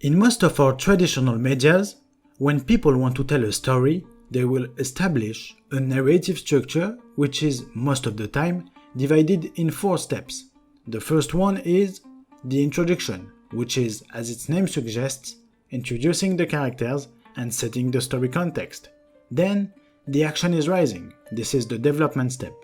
In most of our traditional medias, when people want to tell a story, they will establish a narrative structure which is, most of the time, divided in 4 steps. The first one is the introduction, which is, as its name suggests, introducing the characters and setting the story context. Then, the action is rising. This is the development step.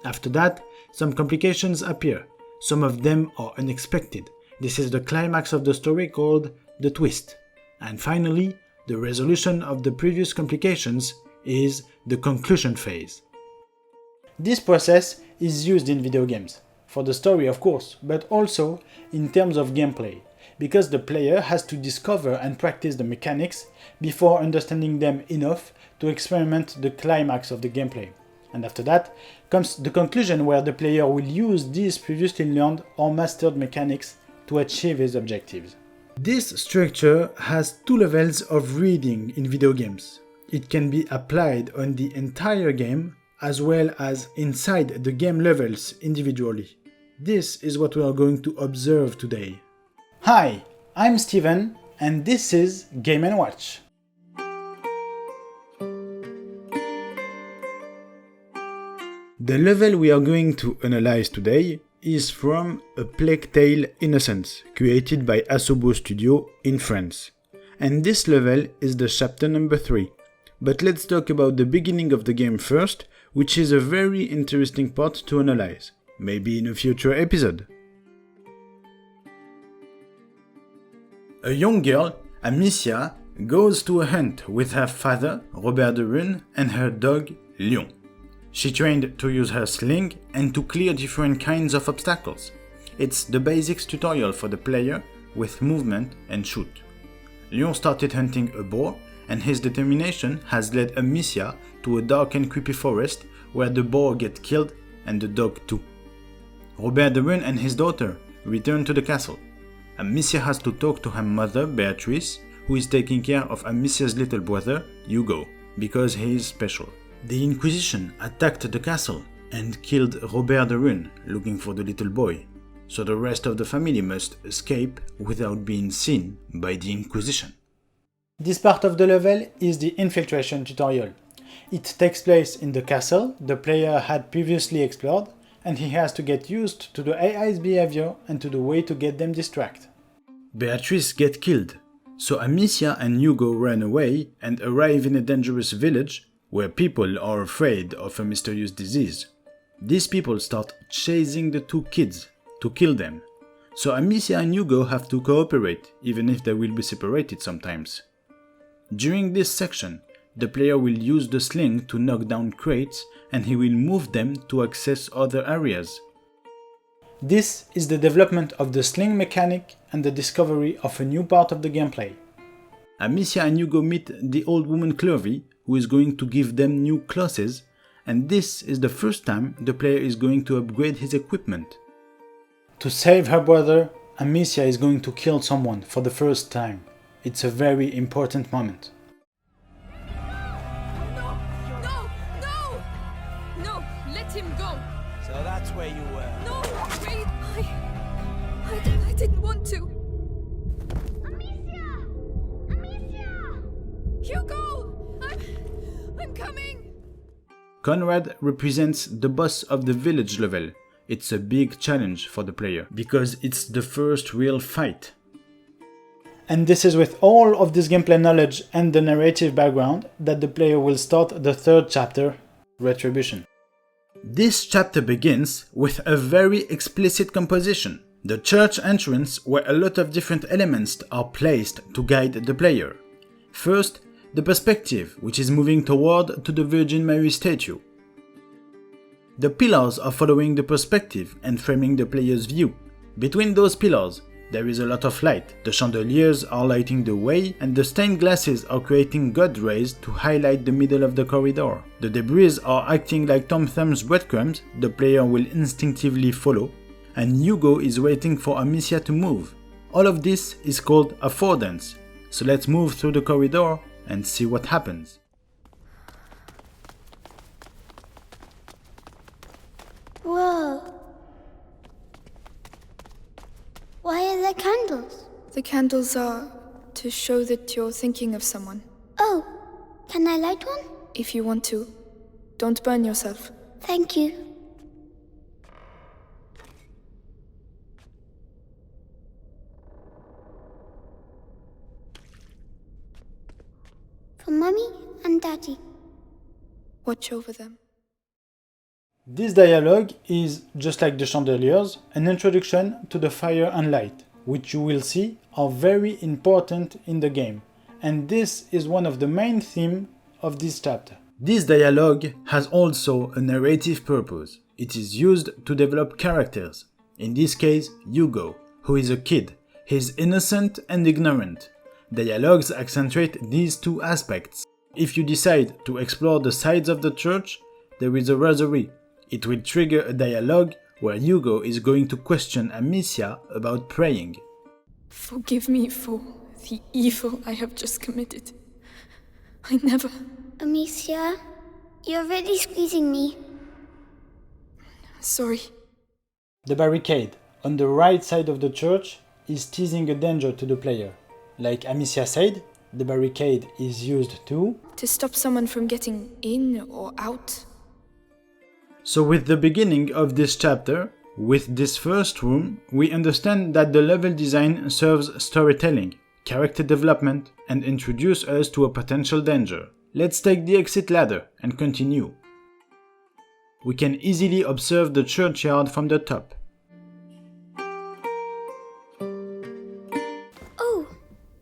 After that, some complications appear. Some of them are unexpected. This is the climax of the story called the twist. And finally, the resolution of the previous complications is the conclusion phase. This process is used in video games, for the story of course, but also in terms of gameplay, because the player has to discover and practice the mechanics before understanding them enough to experiment the climax of the gameplay. And after that comes the conclusion, where the player will use these previously learned or mastered mechanics to achieve his objectives. This structure has 2 levels of reading in video games. It can be applied on the entire game as well as inside the game levels individually. This is what we are going to observe today. Hi, I'm Steven and this is Game & Watch. The level we are going to analyze today is from A Plague Tale: Innocence, created by Asobo Studio in France. And this level is the chapter number 3. But let's talk about the beginning of the game first, which is a very interesting part to analyze, maybe in a future episode. A young girl, Amicia, goes to a hunt with her father, Robert de Rune, and her dog, Lion. She trained to use her sling and to clear different kinds of obstacles. It's the basics tutorial for the player with movement and shoot. Lion started hunting a boar, and his determination has led Amicia to a dark and creepy forest where the boar gets killed and the dog too. Robert de Rune and his daughter return to the castle. Amicia has to talk to her mother, Beatrice, who is taking care of Amicia's little brother, Hugo, because he is special. The Inquisition attacked the castle and killed Robert de Rune looking for the little boy, so the rest of the family must escape without being seen by the Inquisition. This part of the level is the infiltration tutorial. It takes place in the castle the player had previously explored, and he has to get used to the AI's behavior and to the way to get them distracted. Beatrice gets killed, so Amicia and Hugo run away and arrive in a dangerous village where people are afraid of a mysterious disease. These people start chasing the 2 kids to kill them, so Amicia and Hugo have to cooperate even if they will be separated sometimes. During this section, the player will use the sling to knock down crates and he will move them to access other areas. This is the development of the sling mechanic and the discovery of a new part of the gameplay. Amicia and Hugo meet the old woman Clovey, who is going to give them new clothes, and this is the first time the player is going to upgrade his equipment. To save her brother, Amicia is going to kill someone for the first time. It's a very important moment. No, let him go. So that's where you were. No, wait, I didn't want to. Amicia! Hugo! I'm coming! Conrad represents the boss of the village level. It's a big challenge for the player, because it's the first real fight. And this is with all of this gameplay knowledge and the narrative background that the player will start the 3rd chapter, Retribution. This chapter begins with a very explicit composition. The church entrance, where a lot of different elements are placed to guide the player. First, the perspective, which is moving toward to the Virgin Mary statue. The pillars are following the perspective and framing the player's view. Between those pillars, there is a lot of light. The chandeliers are lighting the way, and the stained glasses are creating God rays to highlight the middle of the corridor. The debris are acting like Tom Thumb's breadcrumbs the player will instinctively follow, and Hugo is waiting for Amicia to move. All of this is called affordance, so let's move through the corridor and see what happens. Whoa. Why are there candles? The candles are To show that you're thinking of someone. Oh, can I light one? If you want to. Don't burn yourself. Thank you. For Mummy and Daddy. Watch over them. This dialogue is, just like the chandeliers, an introduction to the fire and light, which you will see are very important in the game, and this is one of the main themes of this chapter. This dialogue has also a narrative purpose. It is used to develop characters. In this case, Hugo, who is a kid. He is innocent and ignorant. Dialogues accentuate these two aspects. If you decide to explore the sides of the church, there is a rosary. It will trigger a dialogue where Hugo is going to question Amicia about praying. Forgive me for the evil I have just committed. I never... Amicia, you're really squeezing me. Sorry. The barricade on the right side of the church is teasing a danger to the player. Like Amicia said, the barricade is used to stop someone from getting in or out. So with the beginning of this chapter, with this first room, we understand that the level design serves storytelling, character development, and introduce us to a potential danger. Let's take the exit ladder and continue. We can easily observe the churchyard from the top. Oh,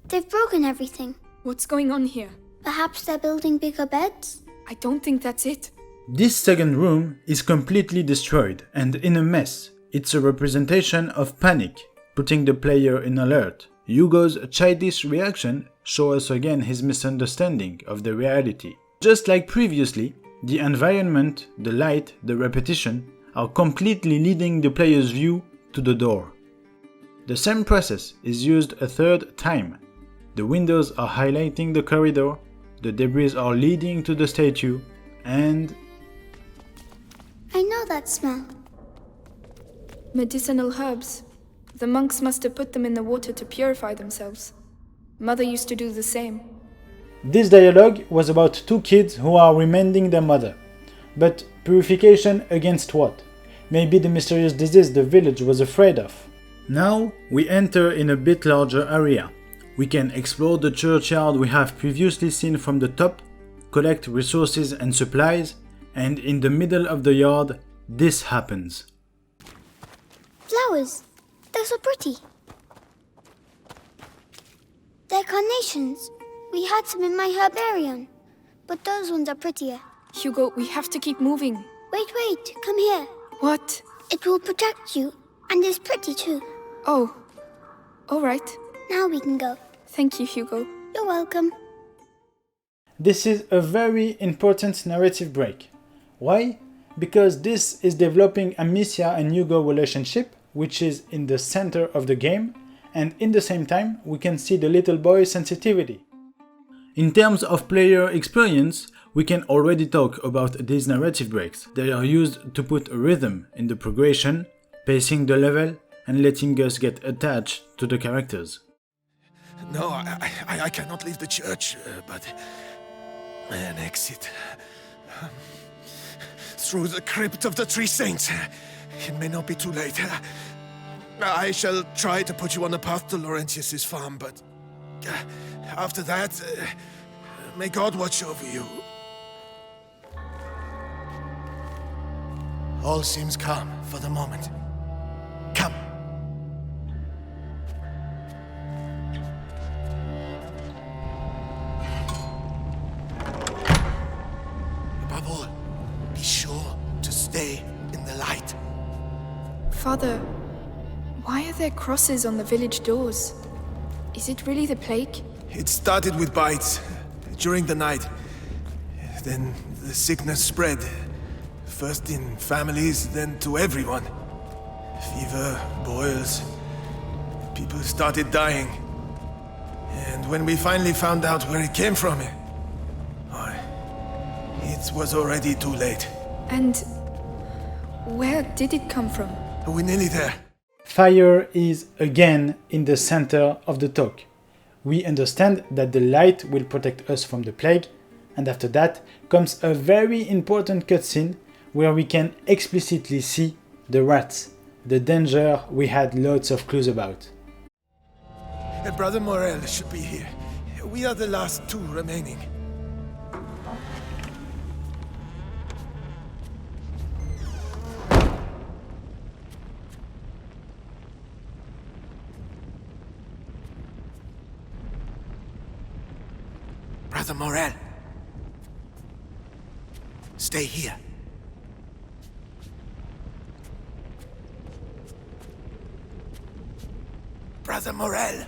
they've broken everything. What's going on here? Perhaps they're building bigger beds? I don't think that's it. This second room is completely destroyed and in a mess. It's a representation of panic, putting the player in alert. Hugo's childish reaction shows us again his misunderstanding of the reality. Just like previously, the environment, the light, the repetition are completely leading the player's view to the door. The same process is used a third time. The windows are highlighting the corridor, the debris are leading to the statue, and... I know that smell. Medicinal herbs. The monks must have put them in the water to purify themselves. Mother used to do the same. This dialogue was about two kids who are reminding their mother. But purification against what? Maybe the mysterious disease the village was afraid of. Now we enter in a bit larger area. We can explore the churchyard we have previously seen from the top, collect resources and supplies, and in the middle of the yard, this happens. Flowers. They're so pretty. They're carnations. We had some in my herbarium, but those ones are prettier. Hugo, we have to keep moving. Wait, come here. What? It will protect you, and it's pretty too. Oh. All right. Now we can go. Thank you, Hugo. You're welcome. This is a very important narrative break. Why? Because this is developing Amicia and Hugo relationship, which is in the center of the game, and in the same time we can see the little boy's sensitivity. In terms of player experience, we can already talk about these narrative breaks. They are used to put a rhythm in the progression, pacing the level, and letting us get attached to the characters. No, I cannot leave the church, but an exit through the crypt of the Three Saints. It may not be too late. I shall try to put you on the path to Laurentius's farm, but after that, may God watch over you. All seems calm for the moment. Come. Above all, be sure to stay in the light. Father, why are there crosses on the village doors? Is it really the plague? It started with bites during the night. Then the sickness spread. First in families, then to everyone. Fever, boils. People started dying. And when we finally found out where it came from, it was already too late. And where did it come from? We're nearly there. Fire is again in the center of the talk. We understand that the light will protect us from the plague, and after that comes a very important cutscene where we can explicitly see the rats, the danger we had lots of clues about. Brother Morel should be here. We are the last two remaining. Brother Morel. Stay here. Brother Morel.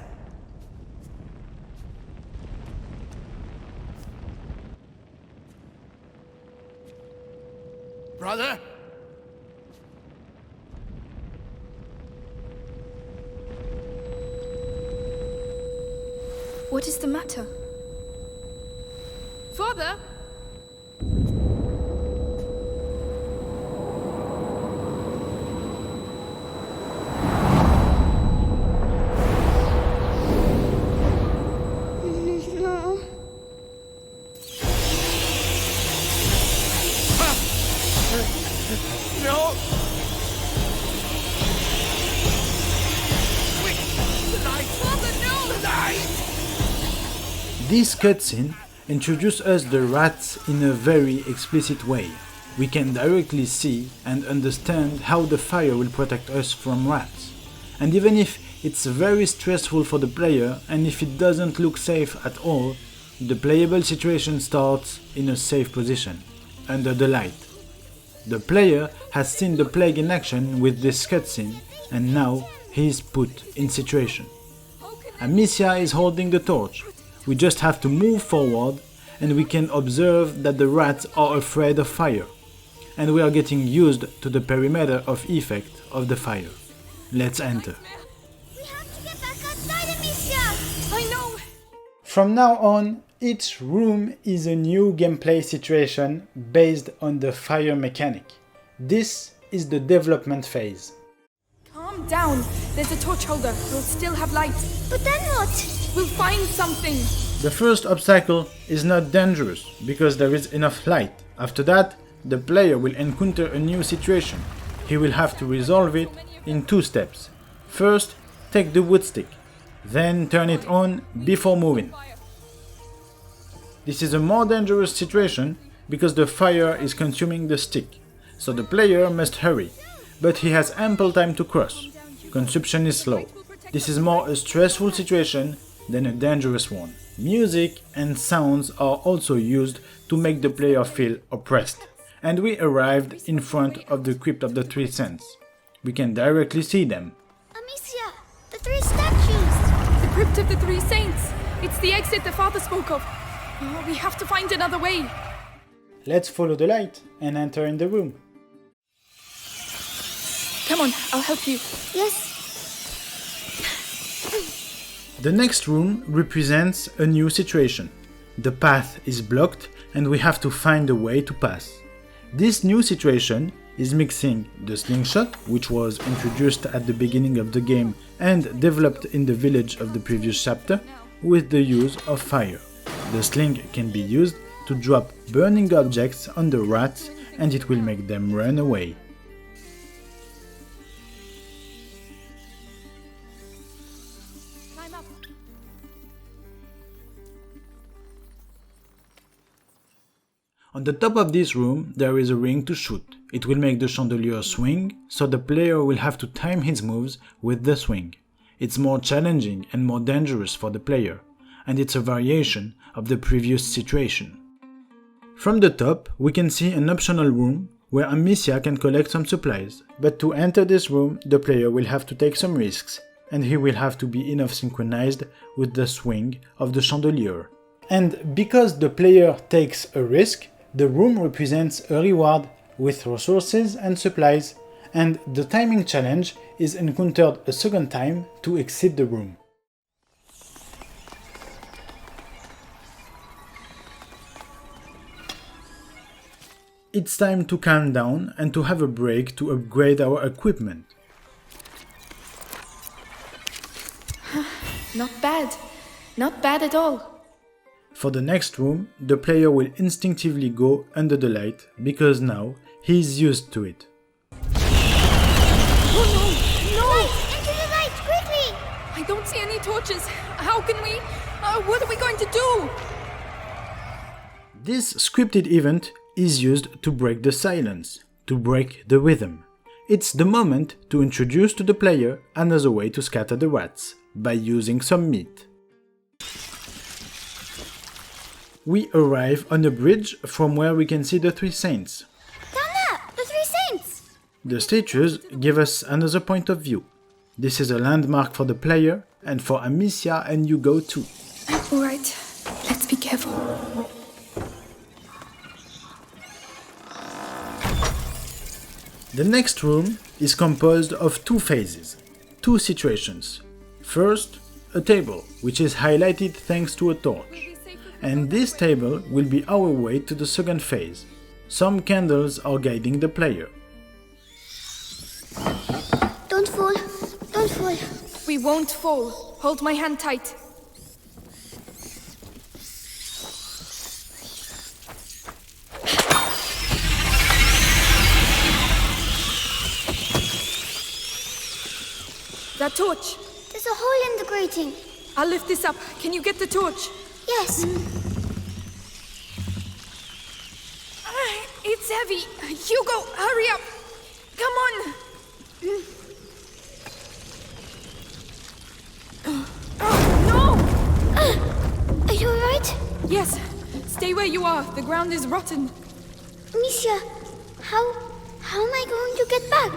Brother? What is the matter? Father? No. No! Quick! The light! Father, no! The light! This cutscene introduces us the rats in a very explicit way. We can directly see and understand how the fire will protect us from rats. And even if it's very stressful for the player and if it doesn't look safe at all, the playable situation starts in a safe position, under the light. The player has seen the plague in action with this cutscene and now he is put in situation. Amicia is holding the torch. We just have to move forward and we can observe that the rats are afraid of fire. And we are getting used to the perimeter of effect of the fire. Let's enter. We have to get back outside, Amicia! I know! From now on, each room is a new gameplay situation based on the fire mechanic. This is the development phase. Calm down. There's a torch holder. We'll still have light. But then what? We'll find something. The first obstacle is not dangerous because there is enough light. After that, the player will encounter a new situation. He will have to resolve it in 2 steps. First, take the wood stick, then turn it on before moving. This is a more dangerous situation because the fire is consuming the stick, so the player must hurry, but he has ample time to cross. Consumption is slow. This is more a stressful situation than a dangerous one. Music and sounds are also used to make the player feel oppressed. And we arrived in front of the Crypt of the Three Saints. We can directly see them. Amicia, the 3 statues! The Crypt of the Three Saints. It's the exit the father spoke of. Oh, we have to find another way. Let's follow the light and enter in the room. Come on, I'll help you. Yes. The next room represents a new situation. The path is blocked and we have to find a way to pass. This new situation is mixing the slingshot, which was introduced at the beginning of the game and developed in the village of the previous chapter, with the use of fire. The sling can be used to drop burning objects on the rats and it will make them run away. Climb up. On the top of this room there is a ring to shoot. It will make the chandelier swing, so the player will have to time his moves with the swing. It's more challenging and more dangerous for the player, and it's a variation of the previous situation. From the top we can see an optional room where Amicia can collect some supplies, but to enter this room the player will have to take some risks, and he will have to be enough synchronized with the swing of the chandelier. And because the player takes a risk, the room represents a reward with resources and supplies, and the timing challenge is encountered a second time to exit the room. It's time to calm down and to have a break to upgrade our equipment. Not bad. Not bad at all. For the next room, the player will instinctively go under the light because now he is used to it. Oh no! No! Into the light, quickly! I don't see any torches. How can we... what are we going to do? This scripted event is used to break the silence, to break the rhythm. It's the moment to introduce to the player another way to scatter the rats, by using some meat. We arrive on a bridge from where we can see the three saints. Down there! The three saints! The statues give us another point of view. This is a landmark for the player and for Amicia and Hugo too. Alright, let's be careful. The next room is composed of two phases, two situations. First, a table, which is highlighted thanks to a torch. And this table will be our way to the second phase. Some candles are guiding the player. Don't fall. Don't fall. We won't fall. Hold my hand tight. That torch. There's a hole in the grating. I'll lift this up. Can you get the torch? Yes. It's heavy. Hugo, hurry up. Come on. No! Are you alright? Yes. Stay where you are. The ground is rotten. Amicia, how am I going to get back?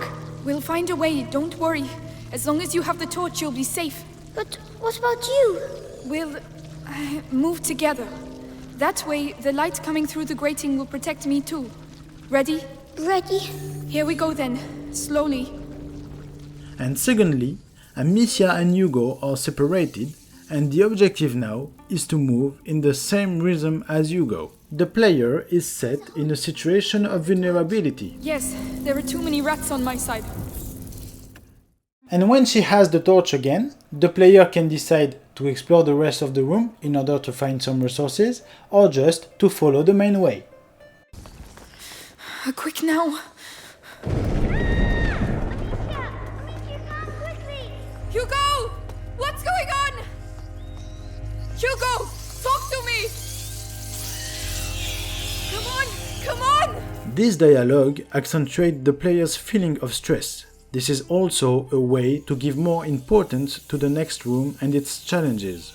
We'll find a way. Don't worry. As long as you have the torch, you'll be safe. But what about you? We'll move together. That way, the light coming through the grating will protect me too. Ready? Ready? Here we go then. Slowly. And secondly, Amicia and Hugo are separated, and the objective now is to move in the same rhythm as Hugo. The player is set in a situation of vulnerability. Yes, there are too many rats on my side. And when she has the torch again, the player can decide to explore the rest of the room in order to find some resources, or just to follow the main way. Quick now. Hugo! What's going on? Hugo! Talk to me! Come on! Come on! This dialogue accentuates the player's feeling of stress. This is also a way to give more importance to the next room and its challenges.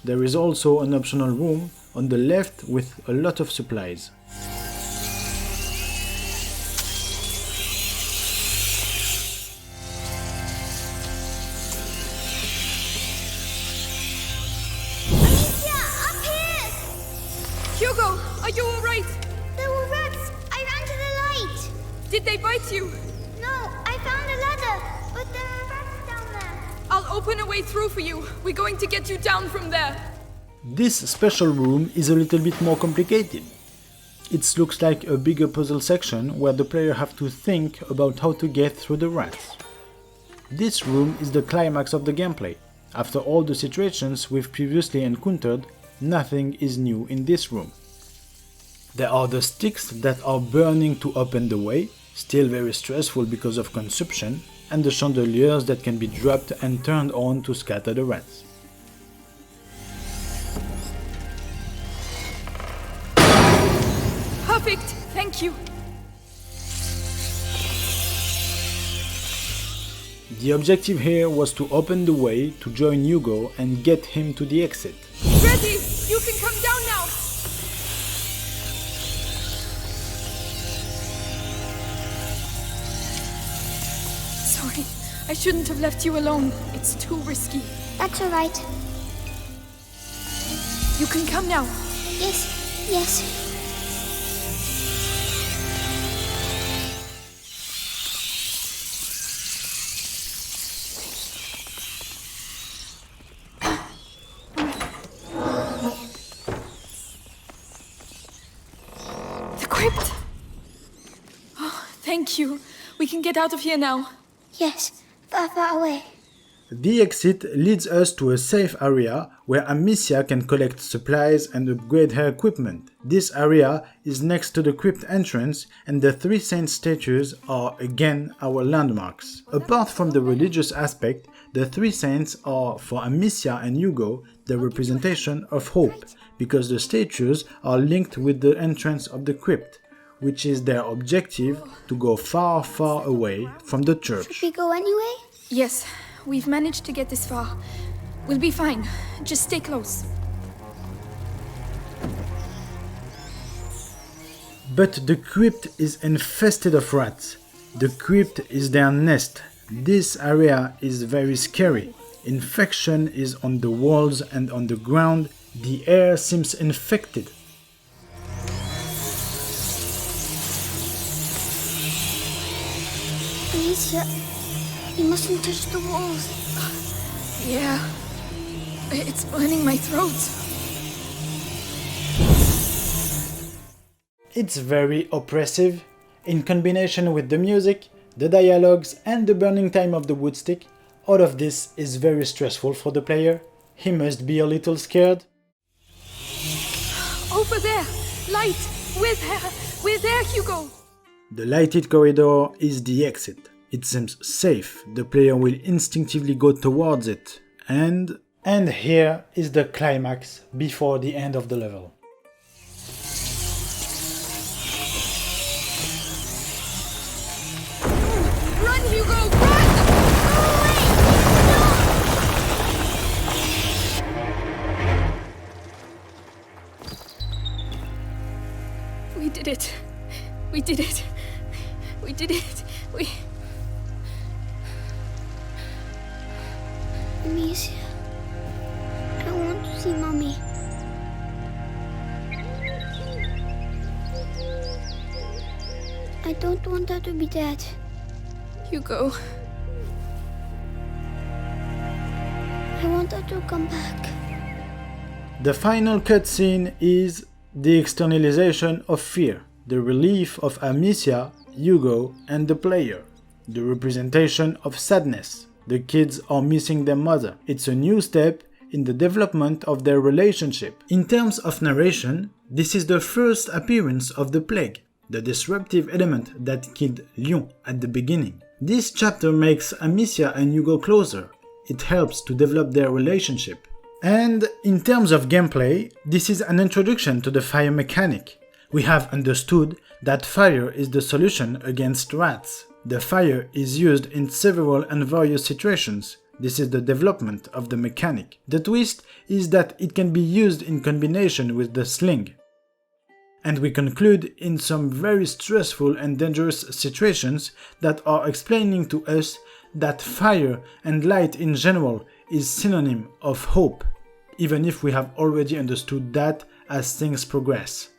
There is also an optional room on the left with a lot of supplies. Amicia, up here! Hugo, are you alright? There were rats. I ran to the light. Did they bite you? No, I found a ladder, but there are rats down there. I'll open a way through for you. We're going to get you down from there. This special room is a little bit more complicated. It looks like a bigger puzzle section where the player have to think about how to get through the rats. This room is the climax of the gameplay. After all the situations we've previously encountered, nothing is new in this room. There are the sticks that are burning to open the way, still very stressful because of consumption, and the chandeliers that can be dropped and turned on to scatter the rats. Perfect. Thank you. The objective here was to open the way to join Hugo and get him to the exit. Ready? You can come down now. Sorry. I shouldn't have left you alone. It's too risky. That's alright. You can come now. Yes, yes. The crypt. Oh, thank you. We can get out of here now. Yes, far, far away. The exit leads us to a safe area where Amicia can collect supplies and upgrade her equipment. This area is next to the crypt entrance, and the three saints statues are again our landmarks. Apart from the religious aspect, the three saints are for Amicia and Hugo the representation of hope, because the statues are linked with the entrance of the crypt, which is their objective to go far, far away from the church. Should we go anyway? Yes, we've managed to get this far. We'll be fine. Just stay close. But the crypt is infested of rats. The crypt is their nest. This area is very scary. Infection is on the walls and on the ground. The air seems infected. Alicia, you mustn't touch the walls. Yeah. It's burning my throat. It's very oppressive. In combination with the music, the dialogues and the burning time of the wood stick, all of this is very stressful for the player. He must be a little scared. Over there! Light! We're there, Hugo! The lighted corridor is the exit. It seems safe. The player will instinctively go towards it. And here is the climax before the end of the level. Run, Hugo! Run! We did it. We did it. We did it. Amicia, I want to see Mommy. I don't want her to be dead. Hugo. I want her to come back. The final cutscene is the externalization of fear, the relief of Amicia, Hugo, and the player, the representation of sadness. The kids are missing their mother. It's a new step in the development of their relationship. In terms of narration, this is the first appearance of the plague, the disruptive element that killed Lyon at the beginning. This chapter makes Amicia and Hugo closer. It helps to develop their relationship. And in terms of gameplay, this is an introduction to the fire mechanic. We have understood that fire is the solution against rats. The fire is used in several and various situations. This is the development of the mechanic. The twist is that it can be used in combination with the sling. And we conclude in some very stressful and dangerous situations that are explaining to us that fire and light in general is synonym of hope, even if we have already understood that as things progress.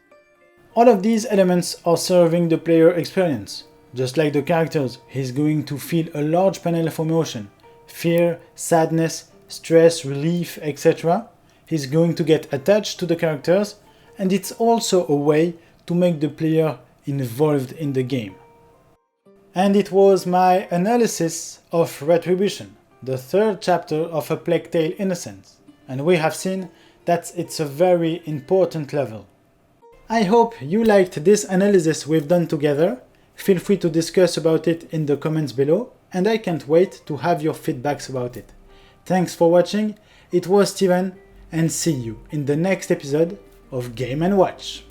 All of these elements are serving the player experience. Just like the characters, he's going to feel a large panel of emotion, fear, sadness, stress, relief, etc. He's going to get attached to the characters, and it's also a way to make the player involved in the game. And it was my analysis of Retribution, the third chapter of A Plague Tale: Innocence, and we have seen that it's a very important level. I hope you liked this analysis we've done together. Feel free to discuss about it in the comments below, and I can't wait to have your feedbacks about it. Thanks for watching, it was Steven, and see you in the next episode of Game & Watch.